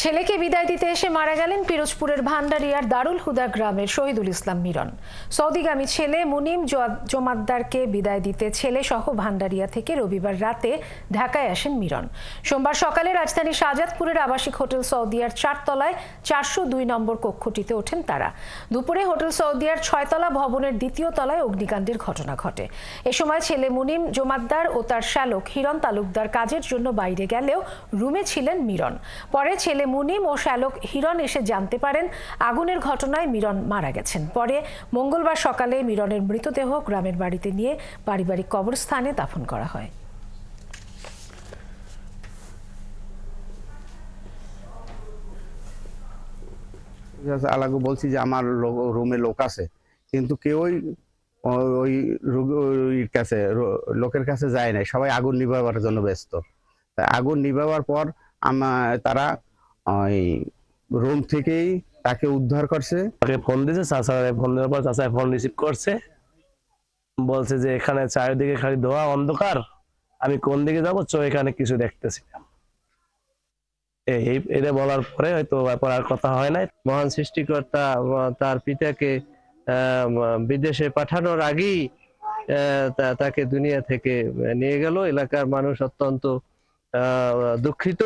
ছেলেকে বিদায় দিতে এসে মারা গেলেন পিরোজপুরের ভান্ডারিয়ার দারুল হুদা গ্রামের শহীদুল ইসলাম মিরন। সৌদিগামী ছেলে মুনিম জমাদ্দারকে বিদায় দিতে ছেলে সহ ভান্ডারিয়া থেকে রবিবার রাতে ঢাকায় আসেন মিরন। সোমবার সকালে রাজধানী শাহজাদপুরের আবাসিক হোটেল সৌদিয়ার 4 তলায় 402 নম্বর কক্ষটিতে ওঠেন তারা। দুপুরে হোটেল সৌদিয়ার 6 তলা ভবনের 2য় তলায় অগ্নিকাণ্ডের ঘটনা ঘটে। এ সময় ছেলে মুনিম জমাদ্দার ও তার শ্যালক হিরণ তালুকদার কাজের জন্য বাইরে গেলেও রুমে ছিলেন মিরন। পরে ছেলে মুনিম ও শ্যালক হিরণ এসে জানতে পারেন আগুনের ঘটনায় মিরন মারা গেছেন। পরে মঙ্গলবার সকালে মিরনের মৃতদেহ গ্রামের বাড়িতে নিয়ে পারিবারিক কবরস্থানে দাফন করা হয়। আলাগো বলছি যে আমার রুমে লোক আছে, কিন্তু কেউই ওই লোকের কাছে যায় নাই, সবাই আগুন নিভাবার জন্য ব্যস্ত। আগুন নিভাবার পর তারা ওই রুম থেকেই তাকে উদ্ধার করছে। তাকে ফোন দিয়েছে, চাচারে ফোন দেওয়ার পর চাচা ফোন রিসিভ করছে, বলছে যে এখানে চারিদিকে খালি ধোয়া অন্ধকার, আমি কোন দিকে যাবো, এখানে কিছু দেখতেছি। এটা বলার পরে হয়তো ব্যাপার আর কথা হয় নাই। মহান সৃষ্টিকর্তা তার পিতাকে বিদেশে পাঠানোর আগেই তাকে দুনিয়া থেকে নিয়ে গেল। এলাকার মানুষ অত্যন্ত দুঃখিত।